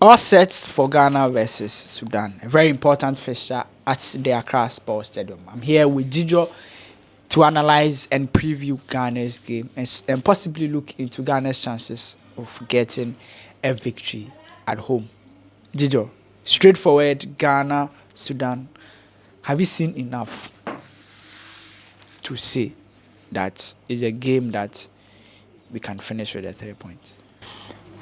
All sets for Ghana versus Sudan. A very important fixture at the Accra Sports Stadium. I'm here with Gijo to analyze and preview Ghana's game and possibly look into Ghana's chances of getting a victory at home. Gijo, straightforward, Ghana, Sudan. Have you seen enough to say that it's a game that we can finish with a 3 points?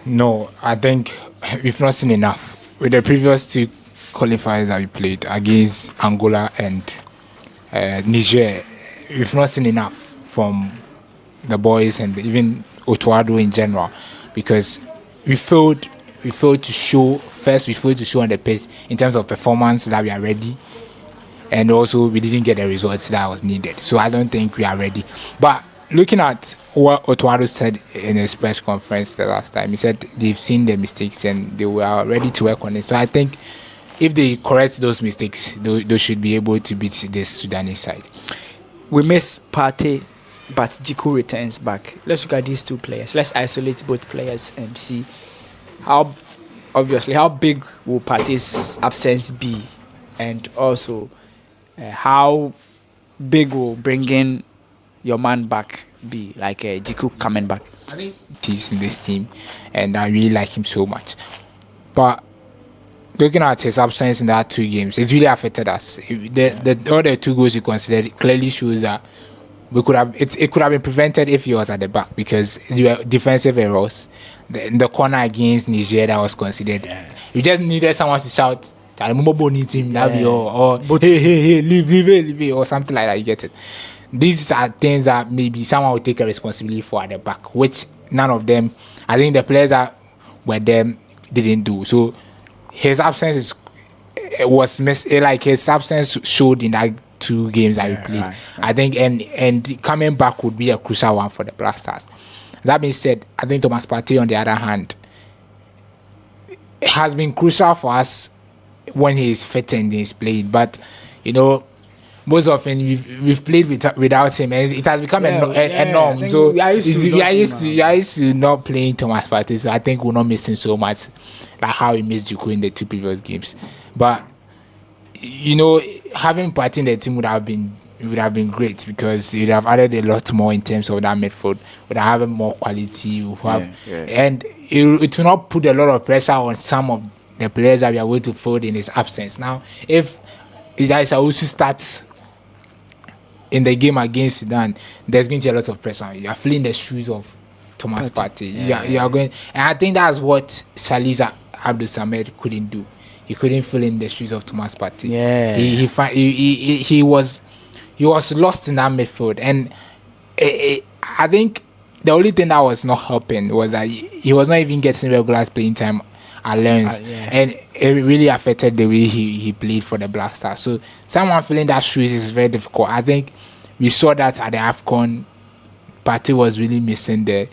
No, I think we've not seen enough. With the previous two qualifiers that we played against Angola and Niger, we've not seen enough from the boys and even Otuado in general, because we failed to show on the pitch in terms of performance that we are ready, and also we didn't get the results that was needed. So I don't think we are ready. But looking at what Otuado said in his press conference the last time, he said they've seen the mistakes and they were ready to work on it. So I think if they correct those mistakes, they should be able to beat this Sudanese side. We miss Partey, but Jiku returns back. Let's look at these two players. Let's isolate both players and see how big will Partey's absence be, and also how big will bringing your man back be, like Jiku coming back. I think he's in this team and I really like him so much, but looking at his absence in that two games, it really affected us. All the two goals you considered clearly shows that it could have been prevented if he was at the back, because there were defensive errors. The corner against Niger that was considered, you just needed someone to shout needs him, or hey, leave it, or something like that. You get it? These are things that maybe someone will take a responsibility for at the back, which none of them, I think the players that were there didn't do. So his absence his absence showed in that two games that we played. Right. I think and coming back would be a crucial one for the Black Stars. That being said, I think Thomas Partey, on the other hand, has been crucial for us when he is fit and he's played. But most often we've played without him, and it has become a norm. So I used to not playing Thomas Partey, so I think we're not missing so much like how we missed Juku in the two previous games. But having Partey in the team would have been great, because you'd have added a lot more in terms of that midfield, would have more quality, and it will not put a lot of pressure on some of the players that we are going to fold in his absence. Now, if Isaisa also starts in the game against Sudan, there's going to be a lot of pressure. You are feeling the shoes of Thomas Partey. You are going, and I think that's what Saliza Abdul Samed couldn't do. He couldn't fill in the shoes of Thomas Partey. Yeah, he was lost in that midfield, and I think the only thing that was not helping was that he was not even getting regular playing time at Lens, and it really affected the way he played for the Black Stars. So someone filling that shoes is very difficult. I think we saw that at the AFCON. Partey was really missing there,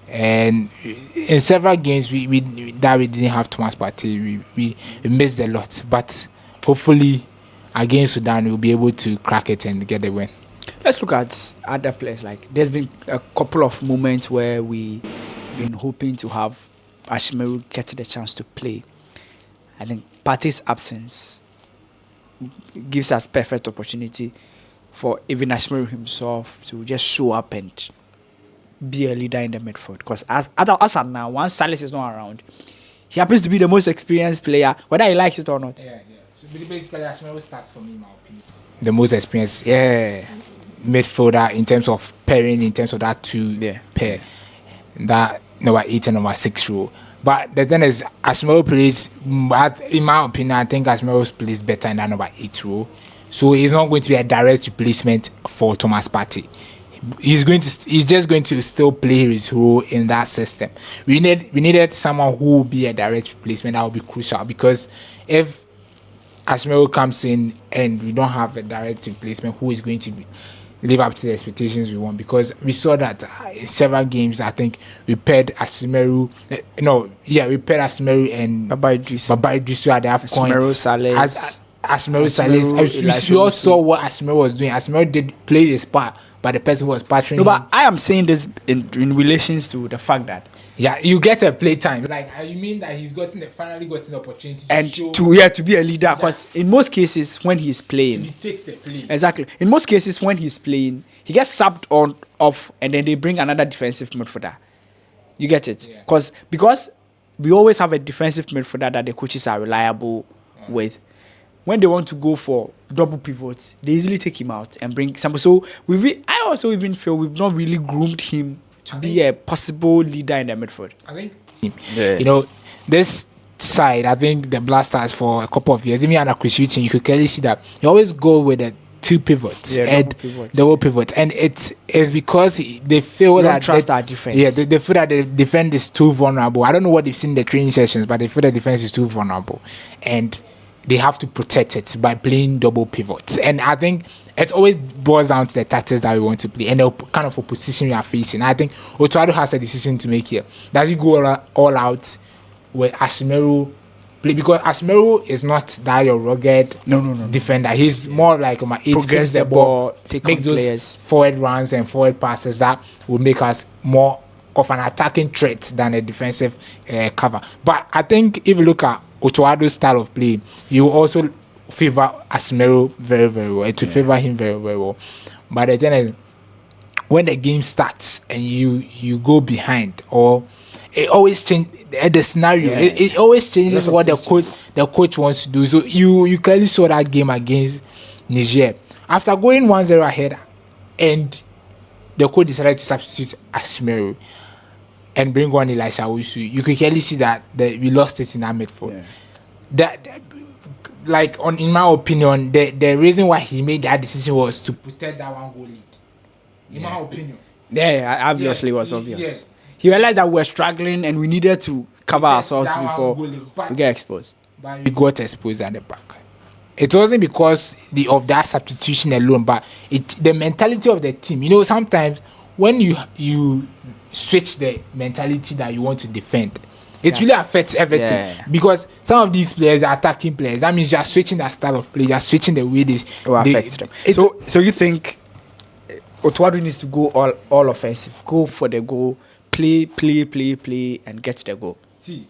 and in several games we didn't have Thomas Partey. We missed a lot, but hopefully against Sudan we'll be able to crack it and get the win. Let's look at other players. Like, there's been a couple of moments where we've been hoping to have Ashimeru get the chance to play. I think Partey's absence gives us perfect opportunity for even Ashimeru himself to just show up and be a leader in the midfield. Because as of now, once Salis is not around, he happens to be the most experienced player, whether he likes it or not. Yeah. So basically, Ashimeru starts for me, in my opinion, the most experienced midfielder in terms of pairing, in terms of that two pair, that number 8 and number 6 role. But the thing is, Ashimeru plays, in my opinion, I think Ashimeru plays better in that number 8 role. So he's not going to be a direct replacement for Thomas Partey. He's just going to still play his role in that system. We needed someone who will be a direct replacement. That will be crucial, because if Ashimeru comes in and we don't have a direct replacement, who is going to live up to the expectations we want? Because we saw that in several games, I think we paired Ashimeru. We paired Ashimeru and Baba Idrisu at the AFCON. Ashimeru Salis. We all saw what Ashimeru was doing. Ashimeru did play his part, but the person who was pattering No, but him. I am saying this in relations to the fact that Yeah, you get a play time. Like, you mean that he's finally gotten the opportunity and show, to be a leader, because in most cases when he's playing, he takes the play. exactly. In most cases when he's playing, he gets subbed on off, and then they bring another defensive midfielder. You get it? Yeah. Because we always have a defensive midfielder that the coaches are reliable with. When they want to go for double pivots, they easily take him out and bring somebody. So I also even feel we've not really groomed him to be a possible leader in the midfield. I think, you know, this side, I think the Blasters for a couple of years, even under Chris Hughton, you could clearly see that you always go with the two pivots and double pivots, and it's because they feel We that don't trust our defense. Yeah, they feel that the defense is too vulnerable. I don't know what they've seen in the training sessions, but they feel the defense is too vulnerable, and they have to protect it by playing double pivots. And I think it always boils down to the tactics that we want to play and the kind of opposition we are facing. I think Otuado has a decision to make here. Does he go all out with Ashimeru play? Because Ashimeru is not that your rugged defender. He's more like Progress the ball, take make on those players. forward runs and forward passes that will make us more of an attacking threat than a defensive cover. But I think if you look at Otuado's style of play, you also favor Asmero very, very well. It will favor him very, very well. But the thing is, when the game starts and you go behind, or it always changes the scenario. It always changes what the coach wants to do. So you clearly saw that game against Niger. After going 1-0 ahead, and the coach decided to substitute Asmero and bring on Elisha Owusu, you could clearly see that we lost it in that midfield. In my opinion, the reason why he made that decision was to protect that one goal lead. In my opinion. Yeah, obviously it was obvious. Yes. He realized that we're struggling and we needed to cover ourselves before we get exposed. But we got exposed at the back. It wasn't because of that substitution alone, but the mentality of the team. You know, sometimes when you switch the mentality that you want to defend, it really affects everything. Yeah. Because some of these players are attacking players. That means you are switching that style of play. You are switching the way they affects them. So you think Otuado needs to go all offensive, go for the goal, play, and get the goal. See,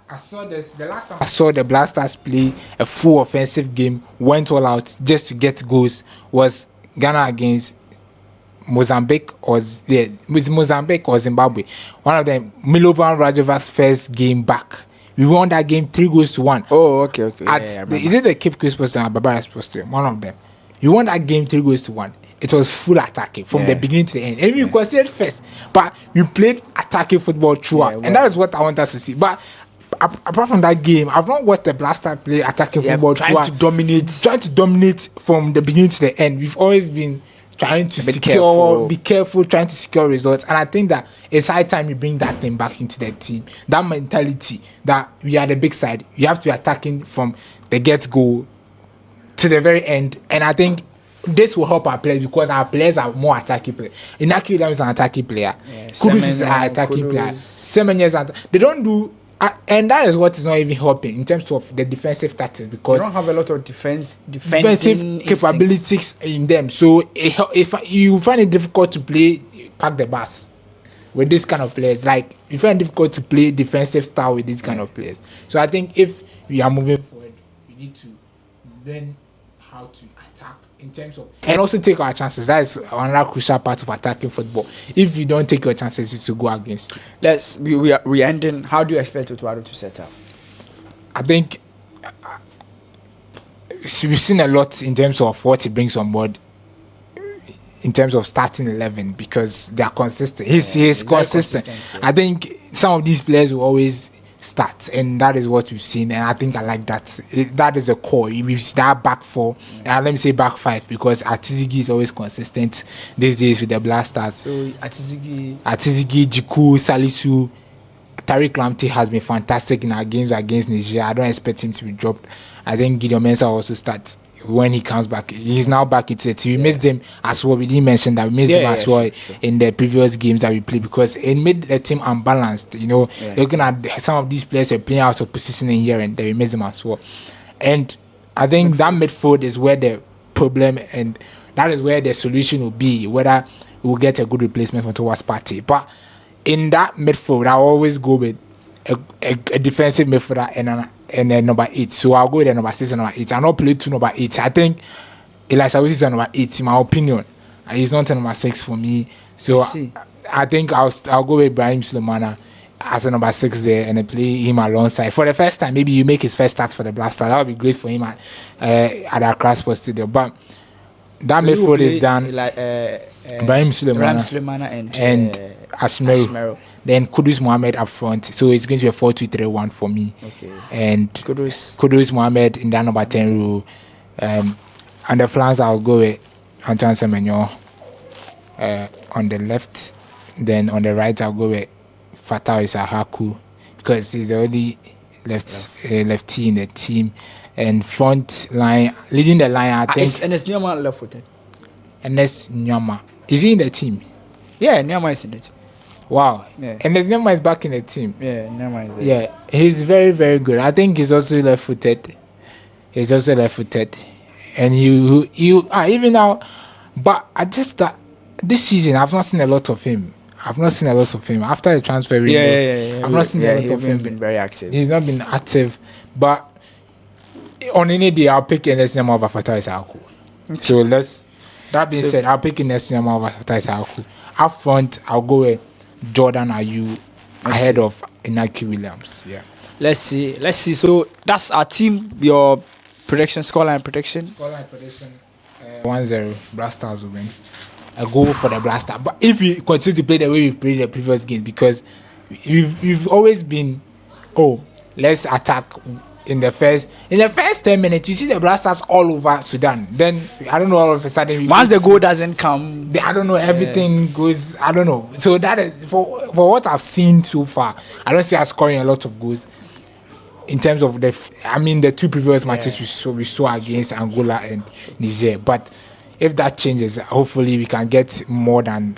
I saw this the last time I saw the Blasters play a full offensive game, went all out just to get goals, was Ghana against Mozambique or Zimbabwe. One of them, Milovan Rajova's first game back. We won that game 3-1. Oh, okay. Is it the Cape Coast Post and Barbara Post? One of them. We won that game 3-1. It was full attacking from the beginning to the end. And we considered first, but we played attacking football throughout, and that is what I want us to see. But apart from that game, I've not watched the Blaster play attacking football trying to dominate from the beginning to the end. We've always been trying to be careful, trying to secure results. And I think that it's high time you bring that thing back into the team. That mentality that we are the big side. You have to be attacking from the get-go to the very end. And I think this will help our players because our players are more attacking players. Inaki is an attacking player. Kudus is an attacking player. Semenyas, they don't do... and that is what is not even helping in terms of the defensive tactics, because they don't have a lot of defensive capabilities in them. So if you find it difficult to play pack the bus with this kind of players, like you find it difficult to play defensive style with this kind of players. So I think if we are moving forward, we need to learn how to attack in terms of, and also take our chances. That is another crucial part of attacking football. If you don't take your chances, it will go against you. We ending. How do you expect Otuado to set up? I think we've seen a lot in terms of what he brings on board in terms of starting 11, because they are consistent. He's consistent. I think some of these players will always start, and that is what we've seen, and I think I like that. That is a core. We've seen that back four, and let me say back five, because Atizigi is always consistent these days with the Blasters. So Atizigi, Jiku, Salisu, Tariq Lamptey has been fantastic in our games against Niger. I don't expect him to be dropped. I think Gideon Mensah will also start when he comes back. He's now back into it. We missed them as well. We didn't mention that we missed them as well in the previous games that we played, because it made the team unbalanced. You know, looking at some of these players are playing out of position in here, and then we missed them as well. And I think that midfield is where the problem and that is where the solution will be, whether we'll get a good replacement for Thomas Partey. But in that midfield, I'll always go with a defensive midfielder and a number 8. So I'll go with a number 6 and number 8. I'll not play 2 number 8. I think Elijah Wilson is a number 8, in my opinion. And he's not a number 6 for me. So I think I'll go with Ibrahim Sulemana as a number 6 there and play him alongside. For the first time, maybe you make his first start for the Black Stars. That would be great for him at Accra Sports Stadium. But that midfield is done. Ibrahim Sulemana and Asmero. Then Kudus Mohammed up front. So it's going to be a 4-2-3-1 for me. Okay. And Kudus Mohammed in that number 10 role. On the flanks, I'll go with Antoine Semenyo on the left. Then on the right, I'll go with Fatah Isahaku because he's the only lefty in the team. And front line, leading the line, I think. And it's Nyama left-footed. And that's Nyama. Is he in the team? Yeah, Nyama is in the team. Wow. Yeah. And Nyama is back in the team. Yeah, Nyama is there. Yeah, he's very, very good. I think he's also left-footed. And you even now, but I just this season I've not seen a lot of him. After the transfer window. I've not seen a lot of him. Been very active. He's not been active, but on any day I'll pick Ernest Nyama over Fatah Isahaku. So that being said, I'll pick Ernest Nyama over Fatah Isahaku. Up front, I'll go with Jordan Ayew ahead of Inaki Williams. Yeah. Let's see. So that's our team. Your prediction, scoreline prediction. 1-0. Black Stars will win. A goal for the Black Stars. But if we continue to play the way we've played the previous game, because we've always been, let's attack in the first 10 minutes. You see the Black Stars all over Sudan. Then I don't know, all of a sudden once the goal doesn't come, I don't know, everything goes. I don't know. So that is for what I've seen so far. I don't see us scoring a lot of goals. In terms of the two previous matches we saw against Angola and Niger. But if that changes, hopefully we can get more than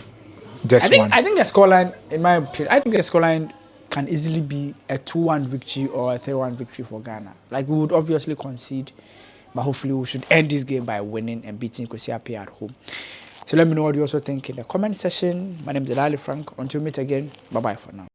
just one. I think the scoreline, in my opinion, can easily be a 2-1 victory or a 3-1 victory for Ghana. Like, we would obviously concede, but hopefully we should end this game by winning and beating Kwesi at home. So let me know what you also think in the comment section. My name is Delali Frank. Until we meet again, bye-bye for now.